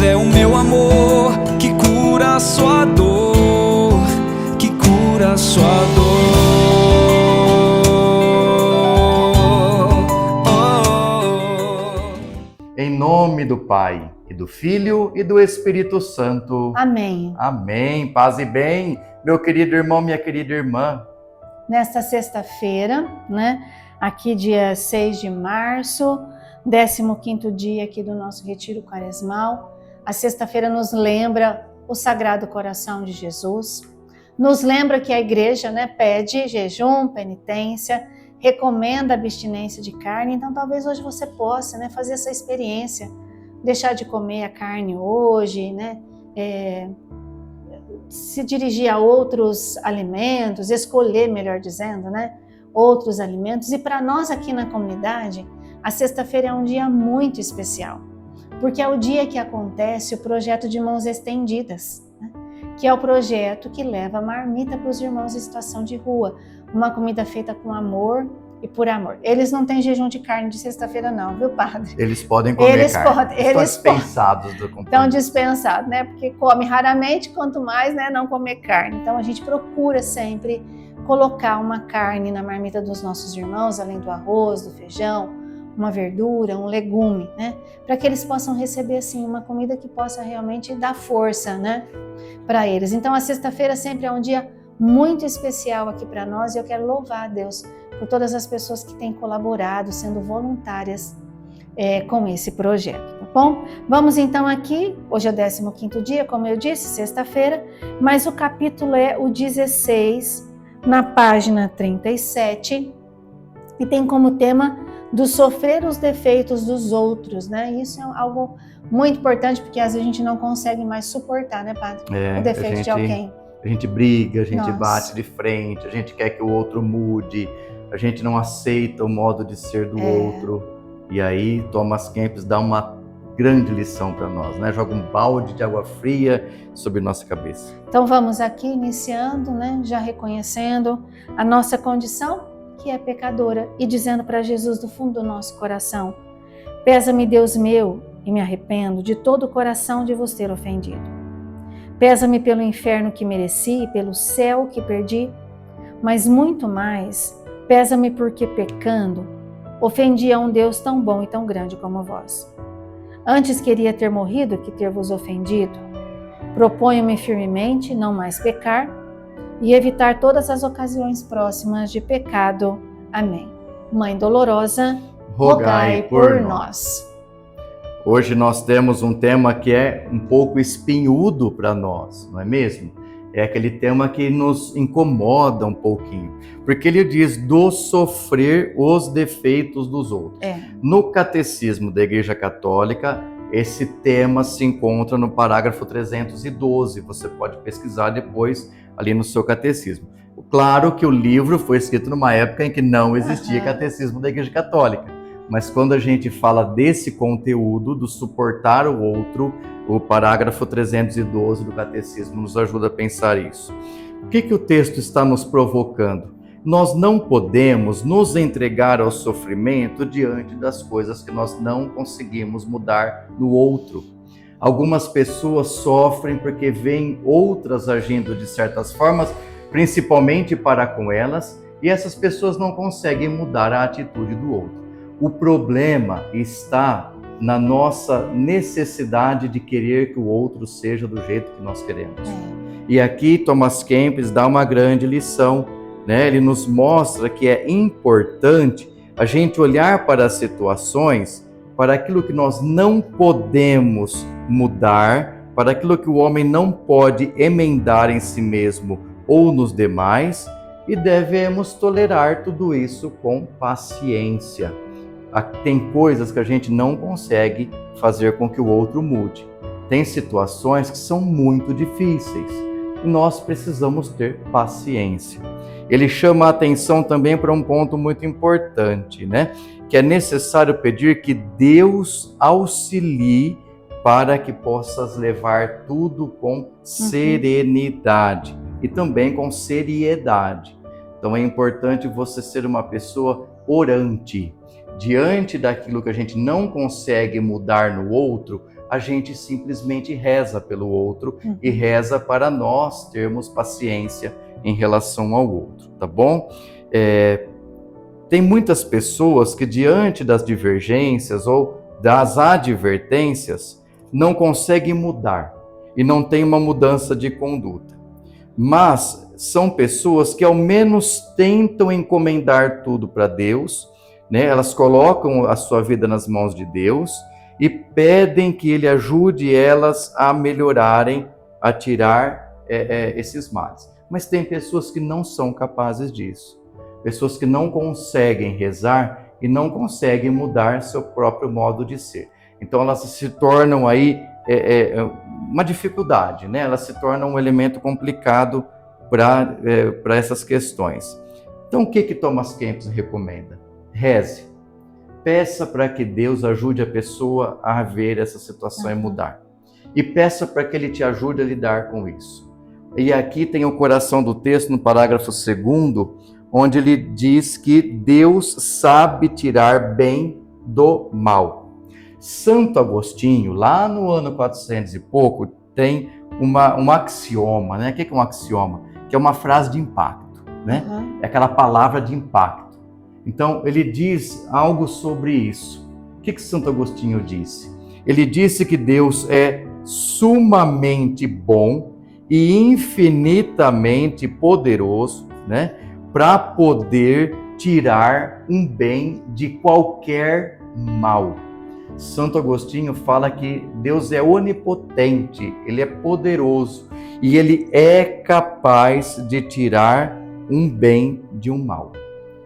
Jesus é o meu amor, que cura a sua dor, que cura a sua dor. Em nome do Pai, e do Filho, e do Espírito Santo. Amém. Amém. Paz e bem, meu querido irmão, minha querida irmã. Nesta sexta-feira, né, aqui dia 6 de março, 15º dia aqui do nosso Retiro Quaresmal, a sexta-feira nos lembra o Sagrado Coração de Jesus, nos lembra que a igreja, né, pede jejum, penitência, recomenda a abstinência de carne. Então talvez hoje você possa, né, fazer essa experiência, deixar de comer a carne hoje, né, se dirigir a outros alimentos, escolher, melhor dizendo, né, outros alimentos. E para nós aqui na comunidade, a sexta-feira é um dia muito especial, porque é o dia que acontece o projeto de Mãos Estendidas, né, que é o projeto que leva a marmita para os irmãos em situação de rua, uma comida feita com amor e por amor. Eles não têm jejum de carne de sexta-feira não, viu, padre? Eles podem comer carne. Estão dispensados do compromisso. Estão dispensados, né? Porque come raramente, quanto mais, né, não comer carne. Então a gente procura sempre colocar uma carne na marmita dos nossos irmãos, além do arroz, do feijão, uma verdura, um legume, né? Para que eles possam receber, assim, uma comida que possa realmente dar força, né, para eles. Então a sexta-feira sempre é um dia muito especial aqui para nós, e eu quero louvar a Deus por todas as pessoas que têm colaborado, sendo voluntárias com esse projeto, tá bom? Vamos então aqui, hoje é o 15º dia, como eu disse, sexta-feira, mas o capítulo é o 16, na página 37, e tem como tema do sofrer os defeitos dos outros, né? Isso é algo muito importante, porque às vezes a gente não consegue mais suportar, né, padre? O defeito de alguém. A gente briga, a gente bate de frente, a gente quer que o outro mude, a gente não aceita o modo de ser do outro. E aí Thomas Kempis dá uma grande lição para nós, né? Joga um balde de água fria sobre nossa cabeça. Então vamos aqui iniciando, né? Já reconhecendo a nossa condição, que é pecadora, e dizendo para Jesus do fundo do nosso coração: pesa-me, Deus meu, e me arrependo de todo o coração de vos ter ofendido. Pesa-me pelo inferno que mereci e pelo céu que perdi, mas muito mais, pesa-me porque pecando, ofendi a um Deus tão bom e tão grande como vós. Antes queria ter morrido que ter vos ofendido. Proponho-me firmemente não mais pecar e evitar todas as ocasiões próximas de pecado. Amém. Mãe dolorosa, rogai por nós. Hoje nós temos um tema que é um pouco espinhudo para nós, não é mesmo? É aquele tema que nos incomoda um pouquinho, porque ele diz do sofrer os defeitos dos outros. No Catecismo da Igreja Católica, esse tema se encontra no parágrafo 312, você pode pesquisar depois ali no seu catecismo. Claro que o livro foi escrito numa época em que não existia Catecismo da Igreja Católica, mas quando a gente fala desse conteúdo, do suportar o outro, o parágrafo 312 do Catecismo nos ajuda a pensar isso. O que o texto está nos provocando? Nós não podemos nos entregar ao sofrimento diante das coisas que nós não conseguimos mudar no outro. Algumas pessoas sofrem porque veem outras agindo de certas formas, principalmente para com elas, e essas pessoas não conseguem mudar a atitude do outro. O problema está na nossa necessidade de querer que o outro seja do jeito que nós queremos. E aqui Thomas Kempis dá uma grande lição, né? Ele nos mostra que é importante a gente olhar para as situações, para aquilo que nós não podemos mudar, para aquilo que o homem não pode emendar em si mesmo ou nos demais, e devemos tolerar tudo isso com paciência. Tem coisas que a gente não consegue fazer com que o outro mude. Tem situações que são muito difíceis e nós precisamos ter paciência. Ele chama a atenção também para um ponto muito importante, né? Que é necessário pedir que Deus auxilie para que possas levar tudo com serenidade e também com seriedade. Então é importante você ser uma pessoa orante. Diante daquilo que a gente não consegue mudar no outro, a gente simplesmente reza pelo outro e reza para nós termos paciência em relação ao outro, tá bom? Tem muitas pessoas que, diante das divergências ou das advertências, não conseguem mudar e não tem uma mudança de conduta. Mas são pessoas que ao menos tentam encomendar tudo para Deus, né? Elas colocam a sua vida nas mãos de Deus e pedem que Ele ajude elas a melhorarem, a tirar esses males. Mas tem pessoas que não são capazes disso. Pessoas que não conseguem rezar e não conseguem mudar seu próprio modo de ser. Então elas se tornam aí uma dificuldade, né? Elas se tornam um elemento complicado para essas questões. Então o que Thomas Kempis recomenda? Reze. Peça para que Deus ajude a pessoa a ver essa situação e mudar. E peça para que Ele te ajude a lidar com isso. E aqui tem o coração do texto, no parágrafo 2º, onde ele diz que Deus sabe tirar bem do mal. Santo Agostinho, lá no ano 400 e pouco, tem um axioma, né? O que é um axioma? Que é uma frase de impacto, né? É aquela palavra de impacto. Então, ele diz algo sobre isso. O que Santo Agostinho disse? Ele disse que Deus é sumamente bom e infinitamente poderoso, né? Para poder tirar um bem de qualquer mal. Santo Agostinho fala que Deus é onipotente, Ele é poderoso e Ele é capaz de tirar um bem de um mal.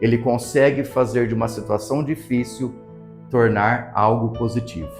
Ele consegue fazer de uma situação difícil tornar algo positivo.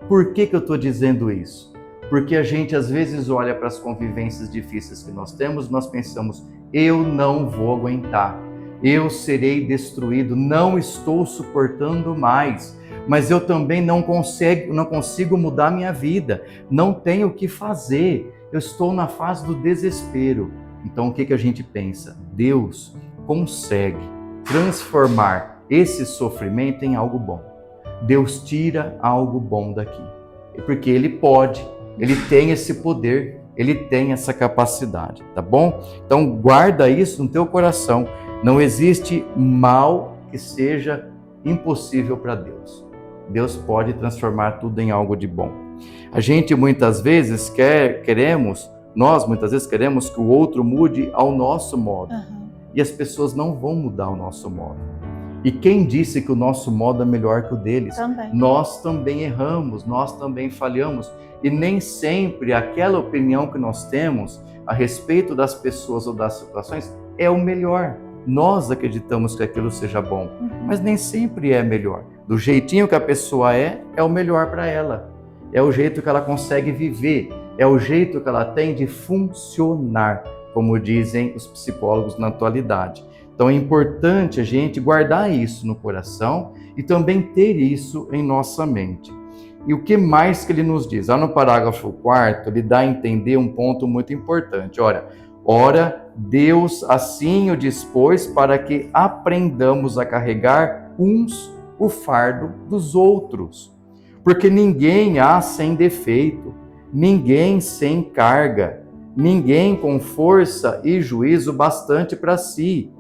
Por que eu estou dizendo isso? Porque a gente às vezes olha para as convivências difíceis que nós temos, nós pensamos, eu não vou aguentar, eu serei destruído, não estou suportando mais, mas eu também não consigo mudar minha vida, não tenho o que fazer, eu estou na fase do desespero. Então o que a gente pensa? Deus consegue transformar esse sofrimento em algo bom. Deus tira algo bom daqui, porque Ele pode, Ele tem esse poder, Ele tem essa capacidade, tá bom? Então guarda isso no teu coração. Não existe mal que seja impossível para Deus. Deus pode transformar tudo em algo de bom. A gente muitas vezes queremos que o outro mude ao nosso modo. E as pessoas não vão mudar o nosso modo. E quem disse que o nosso modo é melhor que o deles? Também. Nós também erramos, nós também falhamos. E nem sempre aquela opinião que nós temos a respeito das pessoas ou das situações é o melhor. Nós acreditamos que aquilo seja bom, mas nem sempre é melhor. Do jeitinho que a pessoa é o melhor para ela. É o jeito que ela consegue viver, é o jeito que ela tem de funcionar, como dizem os psicólogos na atualidade. Então é importante a gente guardar isso no coração e também ter isso em nossa mente. E o que mais que ele nos diz? Lá no parágrafo 4º, ele dá a entender um ponto muito importante. Ora, Deus assim o dispôs para que aprendamos a carregar uns o fardo dos outros. Porque ninguém há sem defeito, ninguém sem carga, ninguém com força e juízo bastante para si,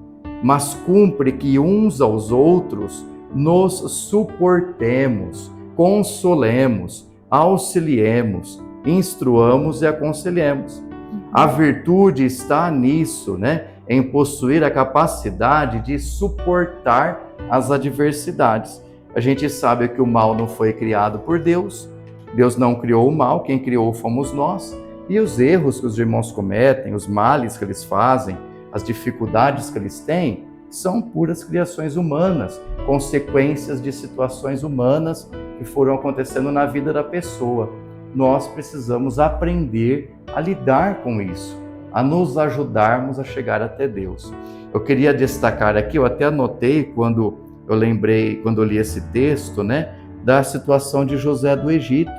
mas cumpre que uns aos outros nos suportemos, consolemos, auxiliemos, instruamos e aconselhemos. A virtude está nisso, né? Em possuir a capacidade de suportar as adversidades. A gente sabe que o mal não foi criado por Deus, Deus não criou o mal, quem criou fomos nós. E os erros que os irmãos cometem, os males que eles fazem, as dificuldades que eles têm, são puras criações humanas, consequências de situações humanas que foram acontecendo na vida da pessoa. Nós precisamos aprender a lidar com isso, a nos ajudarmos a chegar até Deus. Eu queria destacar aqui, eu até anotei quando eu li esse texto, né, da situação de José do Egito,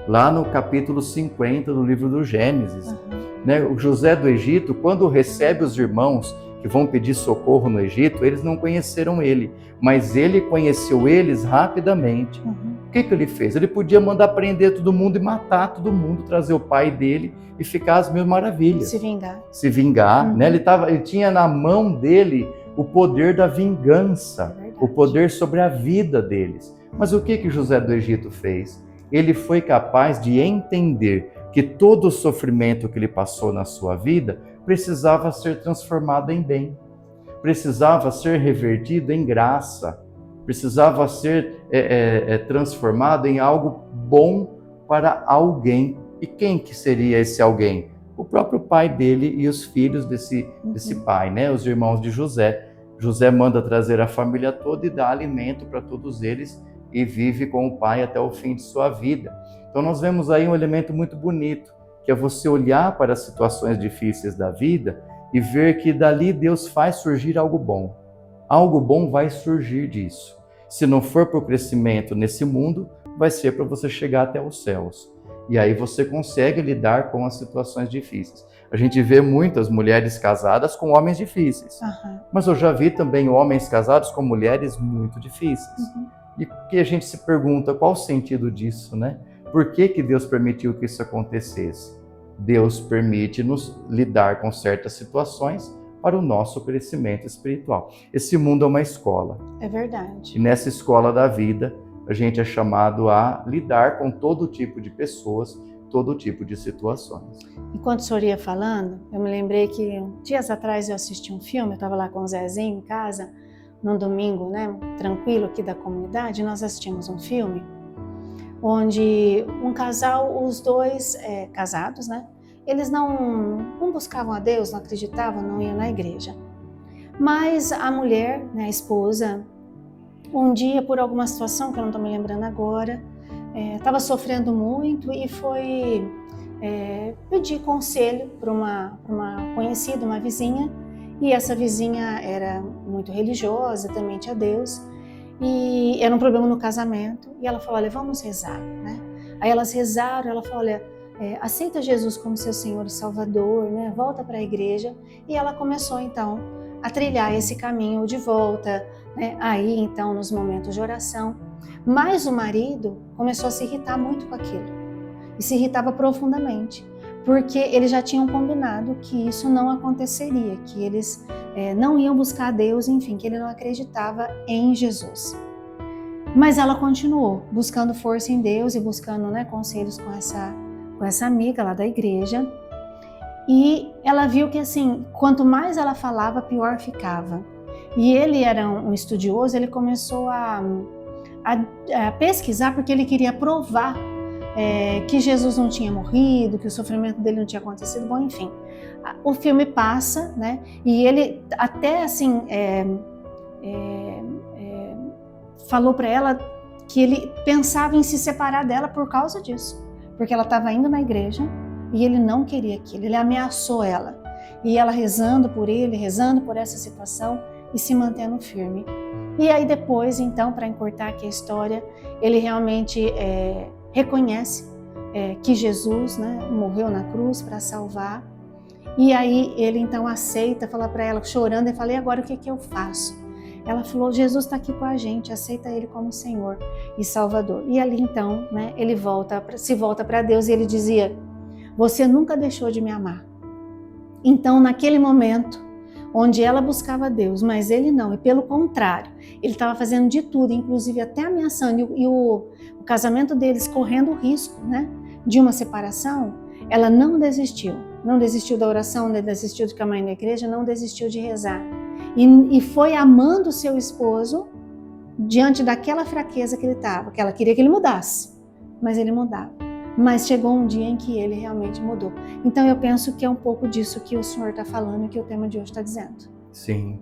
lá no capítulo 50 do livro do Gênesis. Né, o José do Egito, quando recebe os irmãos que vão pedir socorro no Egito, eles não conheceram ele, mas ele conheceu eles rapidamente. que ele fez? Ele podia mandar prender todo mundo e matar todo mundo, trazer o pai dele e ficar às mil maravilhas. Se vingar. Se vingar, né? Ele tinha na mão dele o poder da vingança, o poder sobre a vida deles. Mas o que José do Egito fez? Ele foi capaz de entender que todo o sofrimento que ele passou na sua vida precisava ser transformado em bem, precisava ser revertido em graça, precisava ser transformado em algo bom para alguém. E quem que seria esse alguém? O próprio pai dele e os filhos desse pai, né? Os irmãos de José. José manda trazer a família toda e dá alimento para todos eles e vive com o pai até o fim de sua vida. Então nós vemos aí um elemento muito bonito, que é você olhar para as situações difíceis da vida e ver que dali Deus faz surgir algo bom. Algo bom vai surgir disso. Se não for para o crescimento nesse mundo, vai ser para você chegar até os céus. E aí você consegue lidar com as situações difíceis. A gente vê muitas mulheres casadas com homens difíceis. Mas eu já vi também homens casados com mulheres muito difíceis. E que a gente se pergunta, qual o sentido disso, né? Por que Deus permitiu que isso acontecesse? Deus permite-nos lidar com certas situações para o nosso crescimento espiritual. Esse mundo é uma escola. É verdade. E nessa escola da vida, a gente é chamado a lidar com todo tipo de pessoas, todo tipo de situações. Enquanto o senhor ia falando, eu me lembrei que dias atrás eu assisti um filme, eu estava lá com o Zezinho em casa, num domingo, né, tranquilo aqui da comunidade, nós assistimos um filme onde um casal, os dois casados, né, eles não buscavam a Deus, não acreditavam, não iam na igreja. Mas a mulher, né, a esposa, um dia, por alguma situação que eu não estou me lembrando agora, estava sofrendo muito e foi pedir conselho para uma conhecida, uma vizinha, e essa vizinha era muito religiosa, temente a Deus, e era um problema no casamento, e ela falou, olha, vamos rezar, né? Aí elas rezaram, ela falou, olha, aceita Jesus como seu Senhor e Salvador, né? Volta para a igreja, e ela começou então a trilhar esse caminho de volta, né? Aí então nos momentos de oração, mas o marido começou a se irritar muito com aquilo, e se irritava profundamente, porque eles já tinham combinado que isso não aconteceria, que eles não iam buscar a Deus, enfim, que ele não acreditava em Jesus. Mas ela continuou buscando força em Deus e buscando, né, conselhos com essa amiga lá da igreja, e ela viu que assim, quanto mais ela falava, pior ficava. E ele era um estudioso, ele começou a pesquisar porque ele queria provar que Jesus não tinha morrido, que o sofrimento dele não tinha acontecido, bom, enfim. O filme passa, né, e ele até assim falou para ela que ele pensava em se separar dela por causa disso, porque ela estava indo na igreja e ele não queria aquilo, ele ameaçou ela, e ela rezando por ele, rezando por essa situação e se mantendo firme. E aí depois, então, para encurtar aqui a história, ele realmente reconhece que Jesus, né, morreu na cruz para salvar, e aí ele então aceita, fala para ela chorando, e fala, e agora o que eu faço? Ela falou, Jesus está aqui com a gente, aceita ele como Senhor e Salvador. E ali então, né, ele se volta para Deus e ele dizia, você nunca deixou de me amar. Então naquele momento, onde ela buscava Deus, mas ele não, e pelo contrário, ele estava fazendo de tudo, inclusive até ameaçando, e o casamento deles correndo o risco, né, de uma separação, ela não desistiu da oração, não desistiu de caminhar na igreja, não desistiu de rezar, e foi amando o seu esposo diante daquela fraqueza que ele estava, que ela queria que ele mudasse, mas ele mudava. Mas chegou um dia em que ele realmente mudou. Então eu penso que é um pouco disso que o senhor está falando e que o tema de hoje está dizendo. Sim.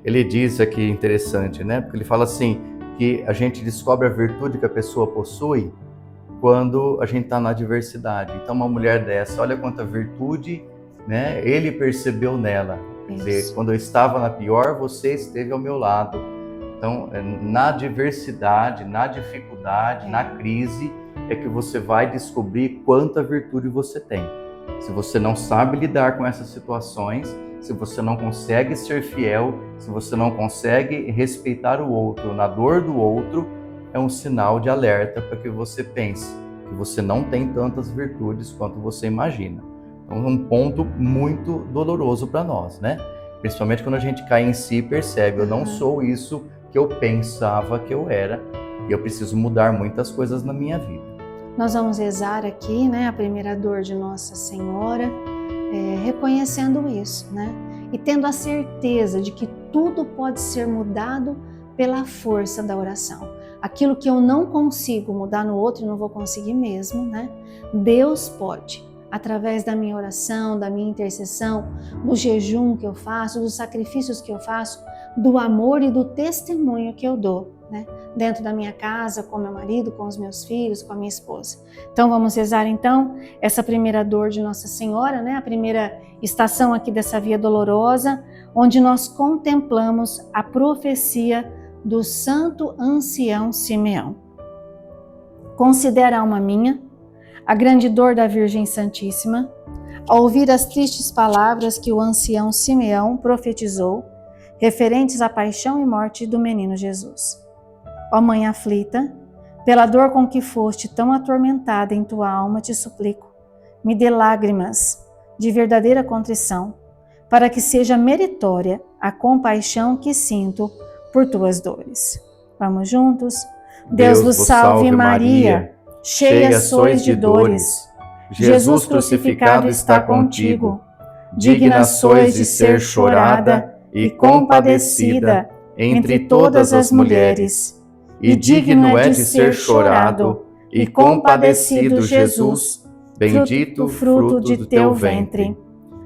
Ele diz aqui, interessante, né? Porque ele fala assim, que a gente descobre a virtude que a pessoa possui quando a gente está na adversidade. Então uma mulher dessa, olha quanta virtude, né, ele percebeu nela. Quer dizer, quando eu estava na pior, você esteve ao meu lado. Então, na adversidade, na dificuldade, na crise, é que você vai descobrir quanta virtude você tem. Se você não sabe lidar com essas situações, se você não consegue ser fiel, se você não consegue respeitar o outro, na dor do outro, é um sinal de alerta para que você pense que você não tem tantas virtudes quanto você imagina. Então é um ponto muito doloroso para nós, né? Principalmente quando a gente cai em si e percebe, eu não sou isso que eu pensava que eu era e eu preciso mudar muitas coisas na minha vida. Nós vamos rezar aqui, né, a primeira dor de Nossa Senhora, reconhecendo isso, né? E tendo a certeza de que tudo pode ser mudado pela força da oração. Aquilo que eu não consigo mudar no outro, eu não vou conseguir mesmo, né? Deus pode, através da minha oração, da minha intercessão, do jejum que eu faço, dos sacrifícios que eu faço, do amor e do testemunho que eu dou, né? Dentro da minha casa, com meu marido, com os meus filhos, com a minha esposa. Então vamos rezar então essa primeira dor de Nossa Senhora, né? A primeira estação aqui dessa via dolorosa, onde nós contemplamos a profecia do santo ancião Simeão. Considera, alma minha, a grande dor da Virgem Santíssima, ao ouvir as tristes palavras que o ancião Simeão profetizou, referentes à paixão e morte do menino Jesus. Ó Mãe aflita, pela dor com que foste tão atormentada em tua alma, te suplico, me dê lágrimas de verdadeira contrição, para que seja meritória a compaixão que sinto por tuas dores. Vamos juntos? Deus vos salve Maria, cheia sois de dores. Jesus crucificado está contigo. Digna sois de ser chorada e compadecida entre todas as mulheres. E digno é de ser chorado e compadecido Jesus, bendito o fruto de teu ventre.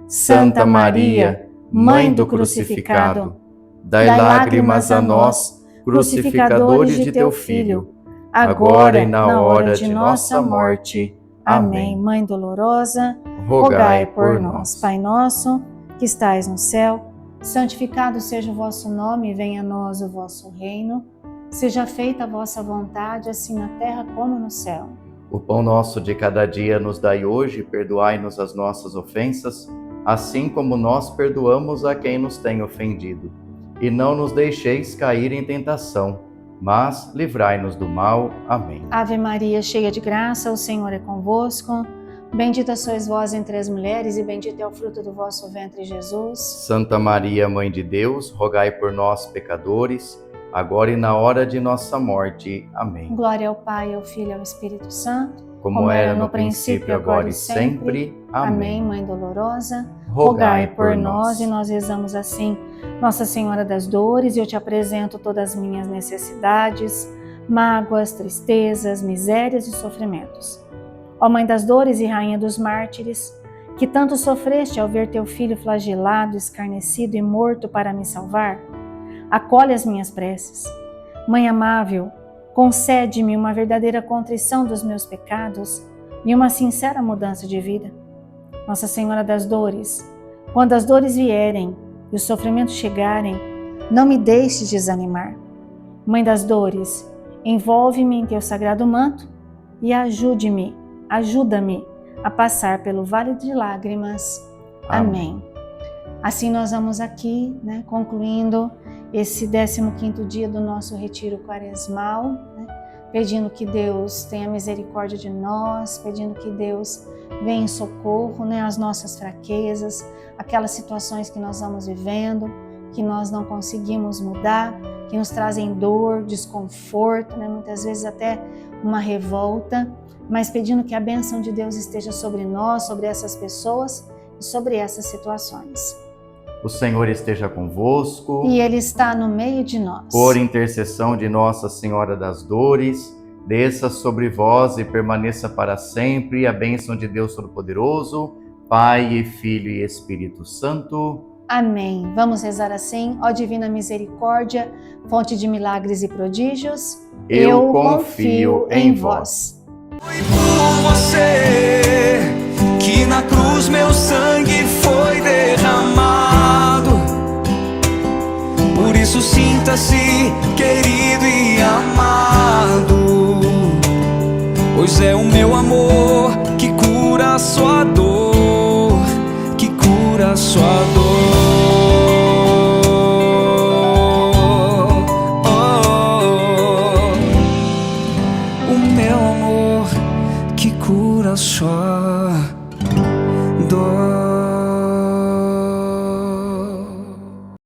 Santa Maria, Mãe do crucificado, dai lágrimas a nós, crucificadores de teu Filho, agora e na hora de nossa morte. Amém. Mãe dolorosa, rogai por nós. Pai nosso, que estais no céu, santificado seja o vosso nome, venha a nós o vosso reino. Seja feita a vossa vontade, assim na terra como no céu. O pão nosso de cada dia nos dai hoje, perdoai-nos as nossas ofensas, assim como nós perdoamos a quem nos tem ofendido. E não nos deixeis cair em tentação, mas livrai-nos do mal. Amém. Ave Maria, cheia de graça, o Senhor é convosco. Bendita sois vós entre as mulheres, e bendito é o fruto do vosso ventre, Jesus. Santa Maria, Mãe de Deus, rogai por nós, pecadores, agora e na hora de nossa morte. Amém. Glória ao Pai, ao Filho e ao Espírito Santo, como era no princípio, agora e sempre. Amém. Mãe dolorosa, rogai por nós. E nós rezamos assim: Nossa Senhora das Dores, eu te apresento todas as minhas necessidades, mágoas, tristezas, misérias e sofrimentos. Ó Mãe das Dores e Rainha dos Mártires, que tanto sofreste ao ver teu filho flagelado, escarnecido e morto para me salvar, acolhe as minhas preces. Mãe amável, concede-me uma verdadeira contrição dos meus pecados e uma sincera mudança de vida. Nossa Senhora das Dores, quando as dores vierem e os sofrimentos chegarem, não me deixes desanimar. Mãe das Dores, envolve-me em teu sagrado manto e ajuda-me a passar pelo vale de lágrimas. Amém. Assim nós vamos aqui, né, concluindo esse 15º dia do nosso retiro quaresmal, né, pedindo que Deus tenha misericórdia de nós, pedindo que Deus venha em socorro, né, às nossas fraquezas, aquelas situações que nós vamos vivendo, que nós não conseguimos mudar, que nos trazem dor, desconforto, né, muitas vezes até uma revolta, mas pedindo que a bênção de Deus esteja sobre nós, sobre essas pessoas e sobre essas situações. O Senhor esteja convosco. E Ele está no meio de nós. Por intercessão de Nossa Senhora das Dores, desça sobre vós e permaneça para sempre a bênção de Deus Todo-Poderoso, Pai e Filho e Espírito Santo. Amém. Vamos rezar assim: ó Divina Misericórdia, fonte de milagres e prodígios, eu confio em vós. Foi por você que na cruz meu sangue foi derramado. Por isso sinta-se querido e amado, pois é o meu amor que cura a sua dor, que cura a sua dor. só dor.